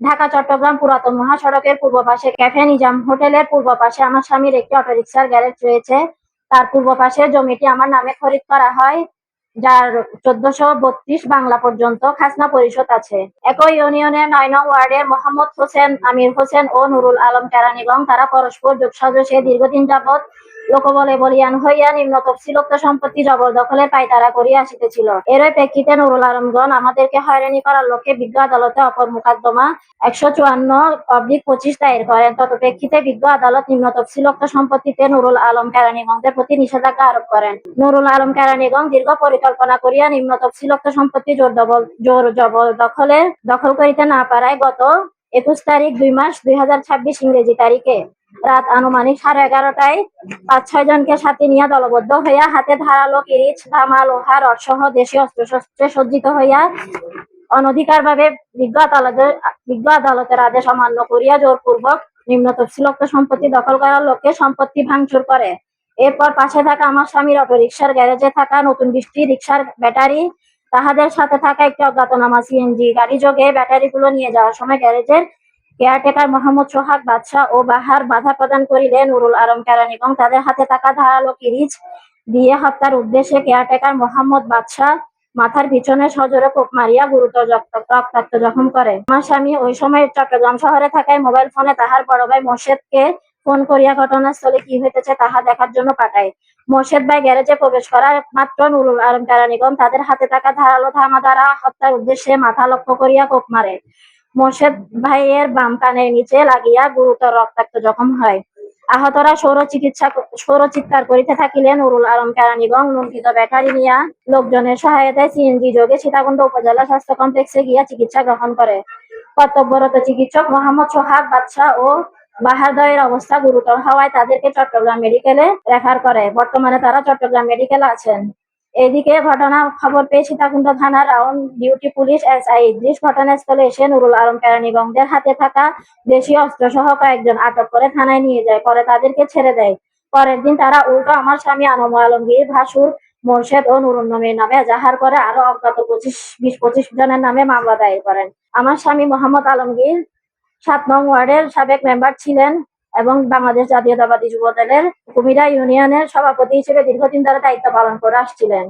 ঢাকা চট্টগ্রাম পুরাতন মহাসড়কের পূর্ব পাশে ক্যাফে নিজাম হোটেলের পূর্ব পাশে আমার স্বামীর একটি অটোরিকশার গ্যারেজ রয়েছে। তার পূর্ব পাশে জমিটি আমার নামে খরিদ করা হয়, যার ১৪৩২ বাংলা পর্যন্ত খাজনা পরিশোধ আছে। একই ইউনিয়নের ৯ নং ওয়ার্ডের মোহাম্মদ হোসেন, আমির হোসেন ও নুরুল আলম কেরানীগঞ্জ তারা পরস্পর যোগসাজশে দীর্ঘদিন যাবৎ লোকবলে বলীয়ান হইয়া নিম্ন তফসিলোক্ত সম্পত্তি জবরদখলের পায়তারা করিয়া আসিতেছিল। এরই প্রেক্ষিতে নুরুল আলমগণ আমাদেরকে হয়রানি করার লক্ষ্যে বিজ্ঞ আদালতে অপর মোকদ্দমা ১৫৪/২৫ দায়ের করেন। তৎপ্রেক্ষিতে বিজ্ঞ আদালত নিম্ন তফসিলোক্ত সম্পত্তিতে নুরুল আলম কেরানীগঞ্জের প্রতি নিষেধাজ্ঞা আরোপ করেন। নুরুল আলম কেরানীগঞ্জ দীর্ঘ পরিকল্পনা করিয়া নিম্ন তফসিলোক্ত সম্পত্তি জোর জবরদখলে দখল করিতে না পারায় গত ২১ তারিখ ২ মাস ২০২৬ ইংরেজি তারিখে রাত আনুমানিক 11:30টায় ৫-৬ জনকে সাথে নিয়ে দলবদ্ধ হইয়া হাতে ধারালো কিরিচ, ধামা, লোহা, রডসহ দেশীয় অস্ত্রশস্ত্রে সজ্জিত হইয়া অনধিকারভাবে বিজ্ঞ আদালতের আদেশ অমান্য করিয়া জোরপূর্বক নিম্ন তফসিলোক্ত সম্পত্তি দখল করার লক্ষ্যে সম্পত্তি ভাঙচুর করে। এরপর পাশে থাকা আমার স্বামীর অটোরিকশার গ্যারেজে থাকা নতুন ২০টি রিকশার ব্যাটারি, তাহাদের সাথে থাকা একটি অজ্ঞাতনামা সিএনজি গাড়ি যোগে ব্যাটারিগুলো নিয়ে যাওয়ার সময় গ্যারেজের কেয়ারটেকার মোহাম্মদ সোহাগ বাদশাহ ও বাহার বাধা প্রদান করিলে নুরুল আলম কেরানীগঞ্জ তাদের হাতে থাকা ধারালো কিরিচ দিয়ে হত্যার উদ্দেশ্যে কেয়ারটেকার মোহাম্মদ বাদশাহ মাথার পিছনে সজোরে কোপ মারিয়া গুরুতর রক্তাক্ত জখম করে। আমার স্বামী ওই সময় চট্টগ্রাম শহরে থাকায় মোবাইল ফোনে তাহার বড় ভাই মোর্শেদকে ফোন করিয়া ঘটনাস্থলে কি হইতেছে তাহা দেখার জন্য পাঠায়। মোর্শেদ ভাই গ্যারেজে প্রবেশ করার মাত্র নুরুল আলম কেরানীগঞ্জ তাদের হাতে থাকা ধারালো ধামা দ্বারা হত্যার উদ্দেশ্যে মাথা লক্ষ্য করিয়া কোপ মারে। মোর্শেদ ভাইয়ের বাম কানের নিচে লাগিয়া গুরুতর রক্তাক্ত জখম হয়। আহতরা সৌর চিৎকার করিতে থাকিলে নুরুল আলম কেরানীগঞ্জ লুণ্ঠিত ব্যাটারি নিয়া লোকজনের সহায়তায় সিএনজি যোগে সীতাকুণ্ড উপজেলা স্বাস্থ্য কমপ্লেক্সে গিয়া চিকিৎসা গ্রহণ করে। কর্তব্যরত চিকিৎসক মোহাম্মদ সোহাগ বাদশাহ ও বাহারদ্বয়ের অবস্থা গুরুতর হওয়ায় তাদেরকে চট্টগ্রাম মেডিকেলে রেফার করে। বর্তমানে তারা চট্টগ্রাম মেডিকেলে আছেন। এদিকে ঘটনা খবর পেয়ে সীতাকুণ্ড থানার round duty police SI Idris ঘটনাস্থলে এসে নুরুল আলম কেরানীগঞ্জের হাতে থাকা দেশীয় অস্ত্রসহ কয়েকজন আটক করে থানায় নিয়ে যায়, পরে তাদেরকে ছেড়ে দেয়। পরের দিন তারা উল্টো আমার স্বামী আনম আলমগীর, ভাসুর মোর্শেদ ও নুরুল নবীর নামে এজাহার করে আরো অজ্ঞাত ২৫ জনের নামে মামলা দায়ের করেন। আমার স্বামী মোহাম্মদ আলমগীর ৭ নং ওয়ার্ডের সাবেক মেম্বার ছিলেন এবং বাংলাদেশ জাতীয়তাবাদী যুবদলের কুমিরা ইউনিয়নের সভাপতি হিসেবে দীর্ঘদিন ধরে দায়িত্ব পালন করে আসছিলেন।